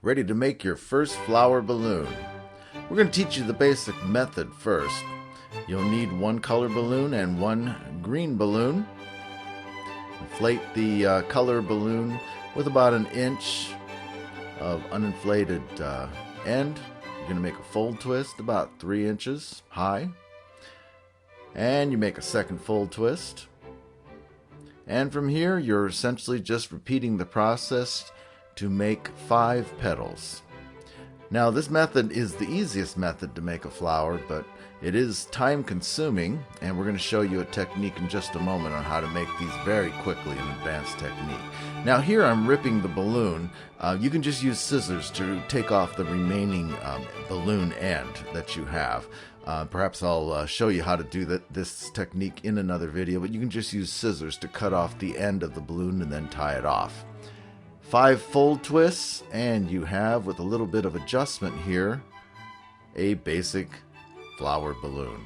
Ready to make your first flower balloon. We're going to teach you the basic method first. You'll need one color balloon and one green balloon. Inflate the color balloon with about an inch of uninflated end. You're going to make a fold twist about 3 inches high. And you make a second fold twist. And from here, you're essentially just repeating the process to make 5 petals. Now, this method is the easiest method to make a flower, but it is time consuming, and we're going to show you a technique in just a moment on how to make these very quickly, an advanced technique. Now here I'm ripping the balloon. You can just use scissors to take off the remaining balloon end that you have. Perhaps I'll show you how to do this technique in another video, but you can just use scissors to cut off the end of the balloon and then tie it off. 5 fold twists, and you have, with a little bit of adjustment here, a basic flower balloon.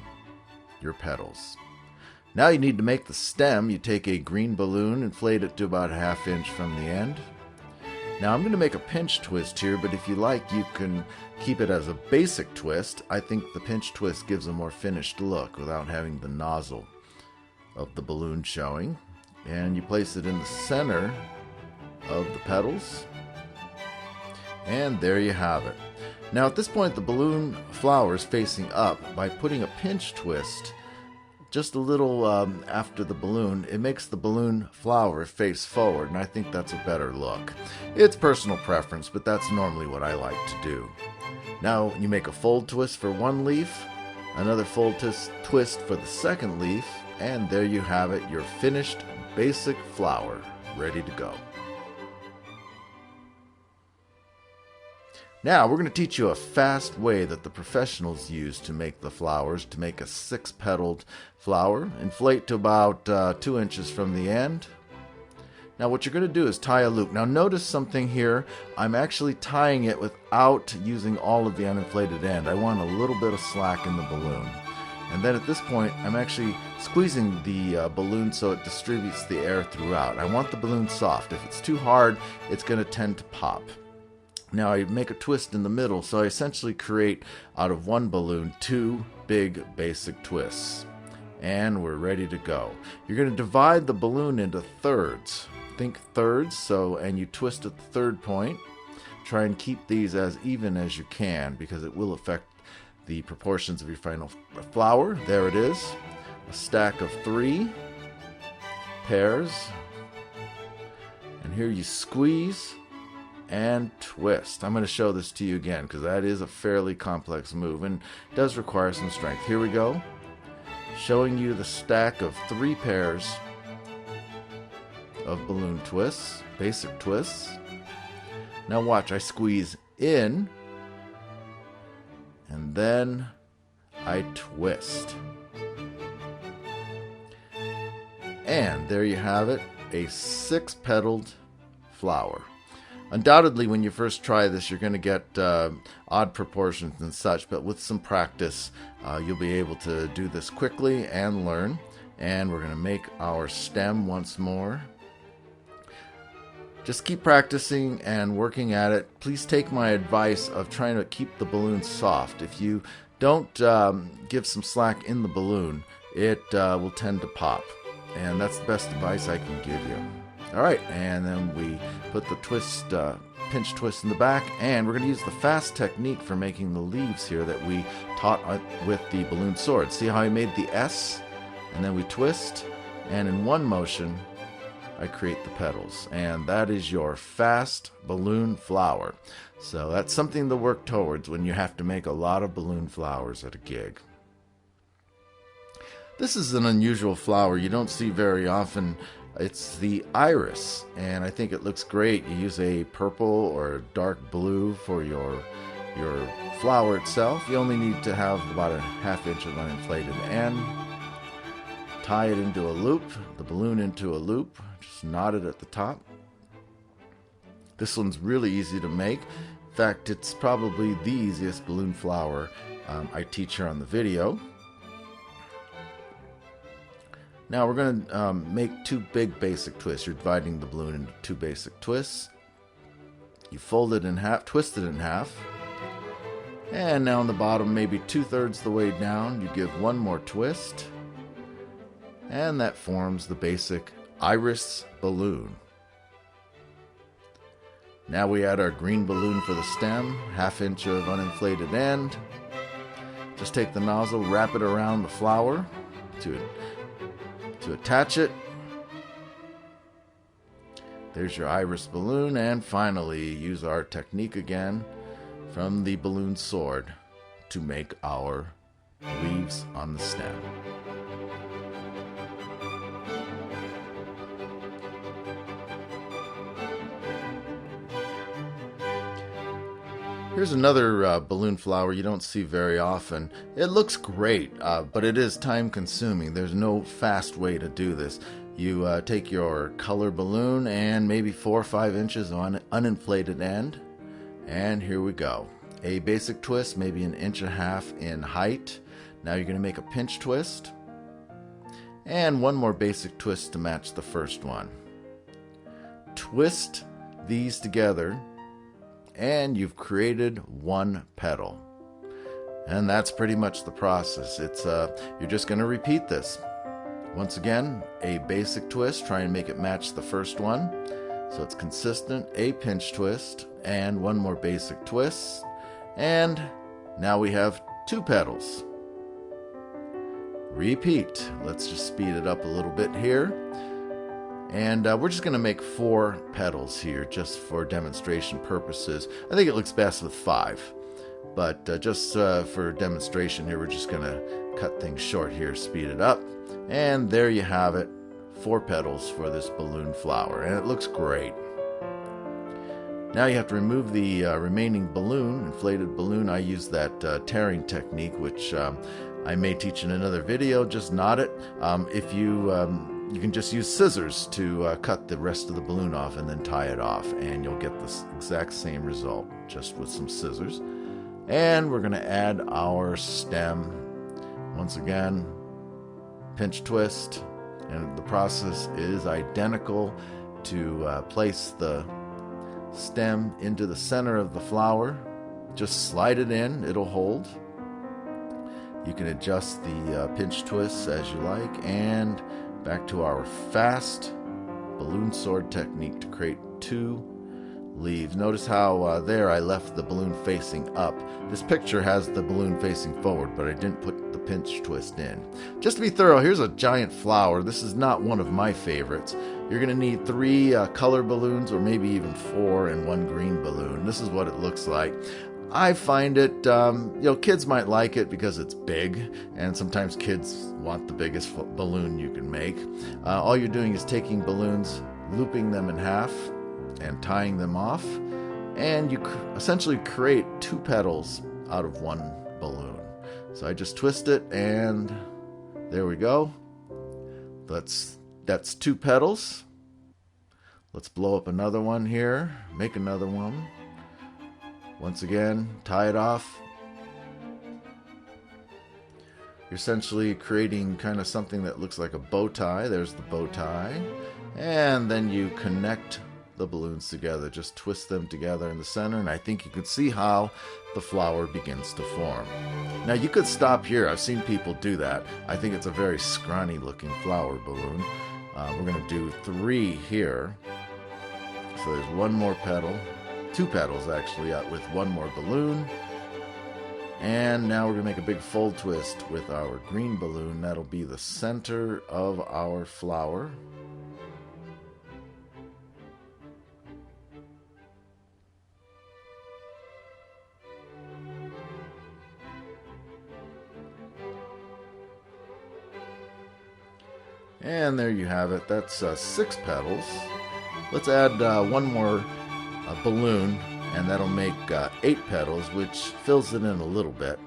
Your petals. Now you need to make the stem. You take a green balloon, inflate it to about a ½ inch from the end. Now I'm going to make a pinch twist here, but if you like, you can keep it as a basic twist. I think the pinch twist gives a more finished look without having the nozzle of the balloon showing. And you place it in the center of the petals, and there you have it. Now at this point the balloon flower is facing up. By putting a pinch twist just a little after the balloon, it makes the balloon flower face forward, and I think that's a better look. It's personal preference, but that's normally what I like to do. Now you make a fold twist for one leaf, another fold twist for the second leaf, and there you have it, your finished basic flower ready to go. Now we're going to teach you a fast way that the professionals use to make the flowers, to make a 6-petaled flower. Inflate to about 2 inches from the end. Now what you're going to do is tie a loop. Now notice something here. I'm actually tying it without using all of the uninflated end. I want a little bit of slack in the balloon. And then at this point I'm actually squeezing the balloon so it distributes the air throughout. I want the balloon soft. If it's too hard, it's going to tend to pop. Now I make a twist in the middle, so I essentially create out of one balloon 2 big basic twists. And we're ready to go. You're going to divide the balloon into thirds. Think thirds, and you twist at the third point. Try and keep these as even as you can, because it will affect the proportions of your final flower. There it is. A stack of 3 pairs. And here you squeeze and twist. I'm going to show this to you again because that is a fairly complex move and does require some strength. Here we go. Showing you the stack of 3 pairs of balloon twists, basic twists. Now watch, I squeeze in and then I twist. And there you have it, a 6-petaled flower. Undoubtedly, when you first try this, you're going to get odd proportions and such, but with some practice, you'll be able to do this quickly and learn. And we're going to make our stem once more. Just keep practicing and working at it. Please take my advice of trying to keep the balloon soft. If you don't give some slack in the balloon, it will tend to pop. And that's the best advice I can give you. Alright, and then we put the twist, pinch twist in the back, and we're going to use the fast technique for making the leaves here that we taught with the balloon sword. See how I made the S, and then we twist, and in one motion I create the petals, and that is your fast balloon flower. So that's something to work towards when you have to make a lot of balloon flowers at a gig. This is an unusual flower you don't see very often. It's the iris, and I think it looks great. You use a purple or a dark blue for your flower itself. You only need to have about a ½ inch of uninflated end. Tie it into a loop, the balloon into a loop, just knot it at the top. This one's really easy to make. In fact, it's probably the easiest balloon flower I teach here on the video. Now we're going to make two big basic twists. You're dividing the balloon into two basic twists. You fold it in half, twist it in half. And now on the bottom, maybe 2/3 the way down, you give one more twist. And that forms the basic iris balloon. Now we add our green balloon for the stem, 1/2 inch of uninflated end. Just take the nozzle, wrap it around the flower to attach it. There's your iris balloon, and finally use our technique again from the balloon sword to make our leaves on the stem. Here's another balloon flower you don't see very often. It looks great, but it is time consuming. There's no fast way to do this. You take your color balloon and maybe 4 or 5 inches on uninflated end, and here we go. A basic twist, maybe 1.5 inches in height. Now you're going to make a pinch twist, and one more basic twist to match the first one. Twist these together, and you've created one petal. And that's pretty much the process. You're just going to repeat this. Once again, a basic twist, try and make it match the first one so it's consistent, a pinch twist, and one more basic twist, and now we have 2 petals. Repeat. Let's just speed it up a little bit here. And we're just going to make 4 petals here just for demonstration purposes. I think it looks best with 5. But just for demonstration here, we're just going to cut things short here, speed it up. And there you have it, 4 petals for this balloon flower. And it looks great. Now you have to remove the remaining balloon, inflated balloon. I use that tearing technique, which I may teach in another video. Just knot it. If you can just use scissors to cut the rest of the balloon off and then tie it off, and you'll get the exact same result just with some scissors. And we're going to add our stem. Once again, pinch twist, and the process is identical to place the stem into the center of the flower. Just slide it in, it'll hold. You can adjust the pinch twists as you like, and back to our fast balloon sword technique to create 2 leaves. Notice how there I left the balloon facing up. This picture has the balloon facing forward, but I didn't put the pinch twist in. Just to be thorough, here's a giant flower. This is not one of my favorites. You're going to need 3 color balloons, or maybe even 4, and 1 green balloon. This is what it looks like. I find it, kids might like it because it's big, and sometimes kids want the biggest balloon you can make. All you're doing is taking balloons, looping them in half, and tying them off, and you essentially create 2 petals out of 1 balloon. So I just twist it, and there we go. That's 2 petals. Let's blow up another one here, make another one. Once again, tie it off. You're essentially creating kind of something that looks like a bow tie. There's the bow tie. And then you connect the balloons together. Just twist them together in the center, and I think you can see how the flower begins to form. Now you could stop here. I've seen people do that. I think it's a very scrawny looking flower balloon. We're going to do 3 here. So there's 1 more petal. 2 petals actually, with 1 more balloon. And now we're going to make a big fold twist with our green balloon. That'll be the center of our flower. And there you have it. That's 6 petals. Let's add 1 more balloon, and that'll make 8 petals, which fills it in a little bit.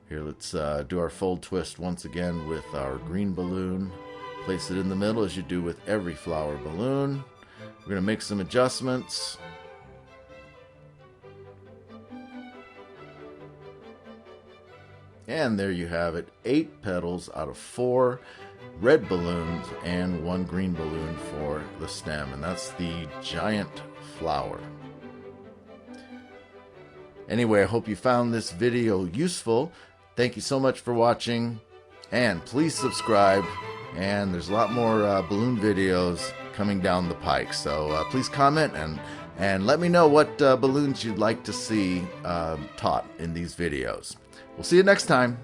Here, let's do our fold twist once again with our green balloon. Place it in the middle as you do with every flower balloon. We're going to make some adjustments. And there you have it, 8 petals out of 4 red balloons and 1 green balloon for the stem. And that's the giant flower. Anyway, I hope you found this video useful. Thank you so much for watching. And please subscribe. And there's a lot more balloon videos coming down the pike. So please comment and let me know what balloons you'd like to see taught in these videos. We'll see you next time.